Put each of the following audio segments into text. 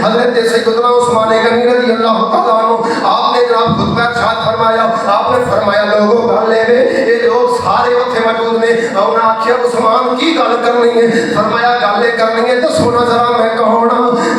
حضرت سیدنا عثمان غنی رضی اللہ تعالیٰ عنہ آپ نے جناب خطبہ ارشاد فرمایا. آپ نے فرمایا لوگوں گل لے یہ لوگ سارے اتنے موجود نے. انہوں نے آخیا عثمان کی گل کرنی ہے؟ فرمایا گل کرنی ہے تو سونا ذرا میں کہوں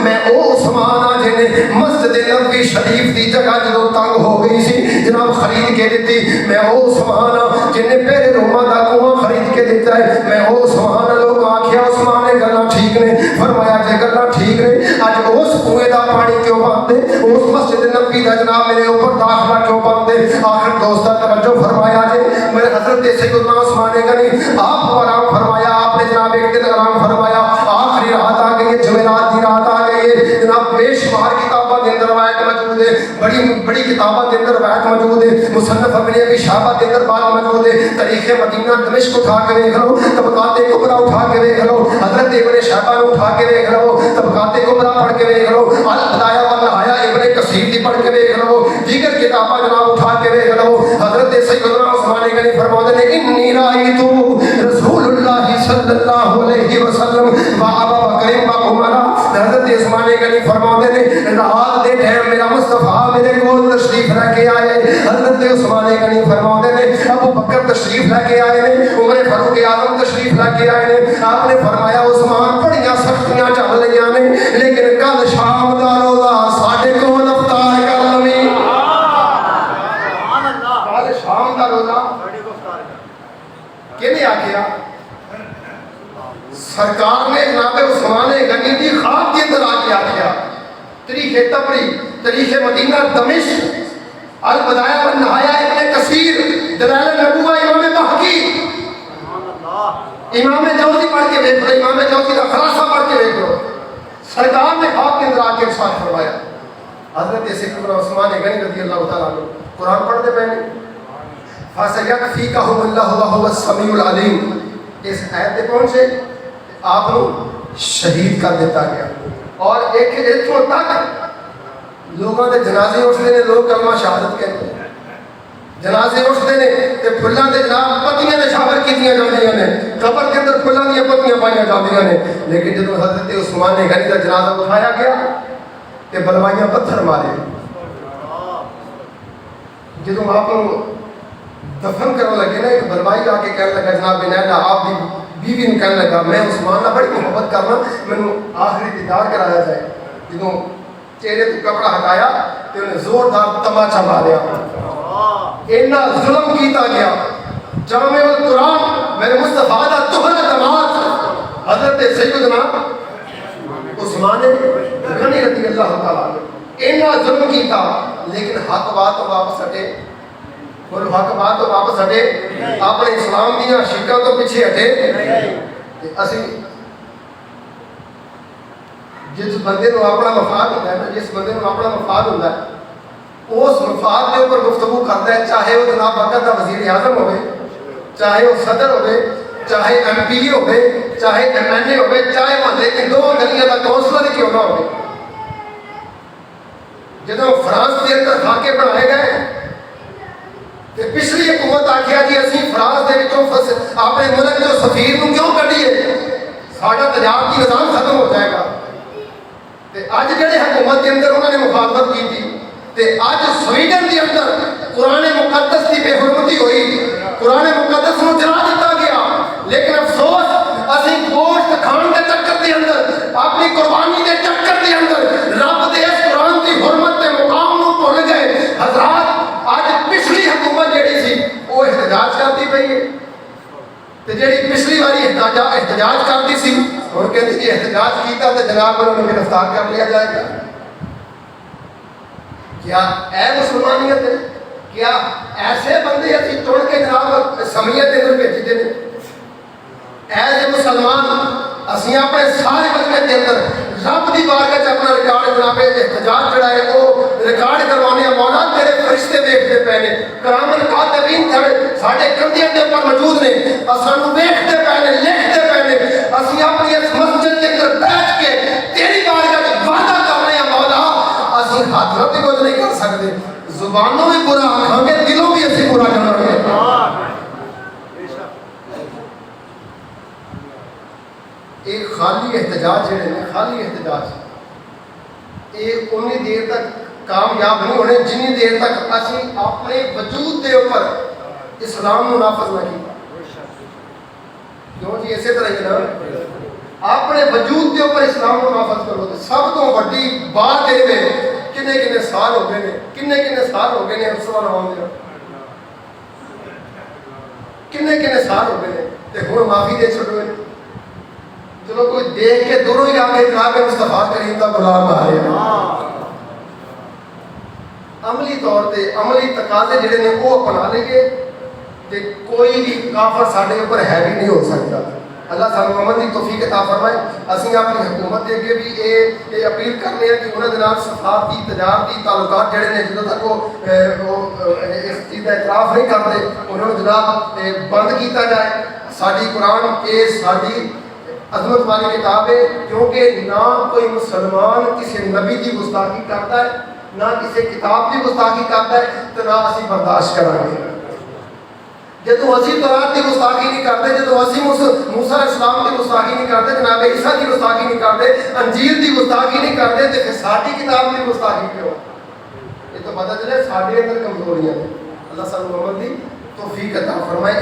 میں او عثمان ہاں جنہیں مسجد نبوی شریف دی جگہ جدو تنگ ہو گئی سی جناب خرید کے دیتی. میں او عثمان ہاں جنہیں پہلے روما دا کنواں خرید کے دیتا ہے. میں او عثمان. لوگ آخیا عثمان نے گلاں ٹھیک نے. فرمایا کہ گلاں ٹھیک نے اج اس کنویں دا پانی کیوں بندے اس مسجد نبوی دا جناب میرے اوپر داخلہ کیوں بندے. آخر دوستاں توجہ فرمایا جی میرے حضرت سیدنا عثمان غنی آپ کو آرام فرمایا. آپ نے جناب ایک دن آرام فرمایا. آخری رات آ گئی ہے جمعرات کی رات آ گئی ہے جناب. بے شمار کتاباں کے اندر روایت موجود ہے. بڑی بڑی کتاباں کے اندر روایت موجود ہے. مصنف ابن ابی شیبہ کے اندر بات موجود ہے. تاریخ مدینہ دمشق اٹھا کے دیکھ لو, طبقات کبریٰ اٹھا کے دیکھ لو, حضرت ابن شیبہ نے اٹھا کے دیکھ لو, طبقات کبریٰ پڑھ کے دیکھ لو, البدایہ والنہایہ ابن کثیر کی پڑھ کے دیکھ لو, دیگر کتاباں جناب اٹھا کے دیکھ لو. حضرت سیدنا عثمان غنی فرماتے ہیں انی رأیت رسول اللہ صلی اللہ علیہ وسلم و ابا بکر و عمر. حضرت عثمان غنی فرماتے ہیں رات دے ٹائم میرا مصطفیٰ میرے کول تشریف لے کے آئے. حضرت عثمان غنی فرماتے ہیں ابو بکر تشریف لے کے آئے نے, عمر فاروق اعظم تشریف لے کے آئے نے. آپ نے فرمایا عثمان بڑیاں سختیاں چل رہی نے لیکن کل شام دا روزہ ساڈے کول افطار کر لویں. کل شام دا روزہ کہنے آخیا سرکار نے جناب عثمان غنی دی خواب کے اندر آ کے آخیا. تاریخ تبری, تاریخ مدینہ دمشق, البدایہ والنہایہ ابن کثیر, دلائل النبوہ امام بہقی, امام جوزی پڑھ کے دیکھ لو, امام جوزی کا خلاصہ پڑھ کے دیکھ لو. سرکار نے خواب کے اندر آ کے ارشاد فرمایا. حضرت سیدنا عثمان غنی رضی اللہ تعالیٰ عنہ قرآن پڑھتے پہلے فَسَيَكْفِيكَهُمُ اللَّهُ وَهُوَ السَّمِيعُ الْعَلِيمُ. اس آیت پہ پہنچے آپ کو شہید کر دیتا گیا. اور ایک اتھوں تک لوگوں کے جنازے اٹھتے ہیں, لوگ کلمہ شہادت کہتے ہیں, جنازے اٹھتے ہیں تے پھلاں دے جناب پتیاں دے شاور کیتیاں جاندیاں نے, قبر کے اندر پھلاں دی پتیاں پائیاں جاندیاں نے. لیکن جب حضرت عثمان غنی کا جنازہ اٹھایا گیا تے بلوائیاں پتھر مارے. جب آپ دفن کرنے لگے نا, ایک بلوائی آ کے کہنے لگا جناب بنیادہ آپ بھی بیوی نے کہنے لگا میں عثمان نہ بڑی محبت کرنا, میں آخری دیدار کرایا جائے. جدوں چہرے تو کپڑا ہٹایا تو انہیں زوردار تماچا ماریا. اتنا ظلم کیتا گیا. جامع القرآن میرے مصطفیٰ دا تہرا دماد حضرت سیدنا عثمان غنی رضی اللہ تعالیٰ اتنا ظلم کیتا, لیکن حق بات تو واپس ہٹے. اور حق بات تو واپس ہٹے, اپنے اسلام دیا شرکاں تو پیچھے ہٹے. اسی جس بندے کو اپنا مفاد ہوتا ہے نا, جس بندے کو اپنا مفاد ہوتا ہے اس مفاد کے اوپر گفتگو کرتا ہے, چاہے وہ جناب وقت کا وزیر اعظم ہوئے, چاہے وہ صدر ہوئے, چاہے ایم پی اے ہوئے, چاہے ایم این اے ہوئے, چاہے محلے کی 2 گلیاں کا کونسلر کیوں نہ ہوئے. جب فرانس کے اندر خاکے بنائے گئے پچھلی حکومت آخیا جی اسی فرانس دے وچوں اپنے ملک جو سفیر کو کیوں کڈیے, ساڈا تجارتی نظام ختم ہو جائے گا. اج جڑے حکومت کے اندر انہوں نے مخالفت کی تھی تے اج سویڈن کے اندر قرآن مقدس کی بے حرمتی ہوئی, قرآن مقدس کو جلا دیتا گیا. لیکن افسوس اسی گوشت کھان کے چکر کے اندر, اپنی قربانی کے چکر کے اندر رب دے اس قرآن کی حرمت کے مقام کو بھول گئے. حضرات اج پچھلی حکومت جڑی سی وہ احتجاج کرتی پئی ہے, تے جڑی پچھلی باری احتجاج کرتی سی اور کہتے جی احتجاج کیتا تو جناب انہوں نے گرفتار کر لیا جائے گا. کیا اے مسلمانیت ہے؟ کیا ایسے بندے اسی چن کے جناب سمیت کے اندر بھیجتے ہیں؟ ایسے مسلمان اسی اپنے سارے ملک کے اندر رب دی بارگاہ اپنا ریکارڈ جناب احتجاج جڑا ہے وہ ریکارڈ کروانے مولا تیرے فرشتے دیکھتے پے نے, کرامن کاتبین ساڈے کندھیاں دے اوپر موجود نے, اسانو دیکھتے پے نے, لکھتے پے نے. اسی اپنی اس مسجد کے اندر بیٹھ کے تیری بارگاہ وچ وعدہ کر رہے ہیں مولا, اسی ہاتھ رب کچھ نہیں کر سکتے, زبانوں بھی برا آکھاں گے, دلوں بھی اسی برا کریں گے. ایک خالی احتجاج ہے, خالی احتجاج یہ انی دیر تک کامیاب نہیں ہونے جنی دیر تک اسی اپنے وجود دے اوپر اسلام نو نافذ نہ کیتا. کیوں جی اسی طرح ہی نا اپنے وجود دے اوپر اسلام نو نافذ کرو. سب تو وڈی بات یہ ہے کنے سال ہو گئے نے کنے سال ہو گئے نے افسر آؤں دے کنے سال ہو گئے نے تے ہن معافی دے چھڈو. چلو کوئی دیکھ کے دوروں ہی آگے جناب مصطفیٰ کریم دا غلام آ رہے ہیں. عملی طور تے عملی تقاضے جڑے نے وہ اپنا لیں گے تے کوئی بھی کافر ساڈے اوپر ہیوی نہیں ہو سکتا. اللہ سانو عمل دی توفیق عطا فرمائے. اسی اپنی حکومت دے اگے بھی یہ اپیل کرنے ہیں کہ انہاں دے نال سفارتی تجارتی تعلقات جڑے نے جدوں تک وہ اس چیز کا اعتراف نہیں کرتے انہوں نے جناب بند کیتا جائے. ساری قرآن یہ ساری عظمت والی کتاب ہے کیونکہ نہ کوئی مسلمان کسی نبی کی گستاخی کرتا ہے نہ کسی کتاب کی گستاخی کرتا ہے تو نہ اسی برداشت کریں گے. جدو اسی تورات کی گستاخی نہیں کرتے جدو اسی موسیٰ علیہ السلام کی گستاخی نہیں کرتے جناب عیسیٰ کی گستاخی نہیں کرتے انجیل کی گستاخی نہیں کرتے تو پھر ساری کتاب کی گستاخی کیوں. یہ تو پتہ چلے سارے اندر کمزوریاں ہیں. اللہ سب عمل دی توفیق عطا فرمائے.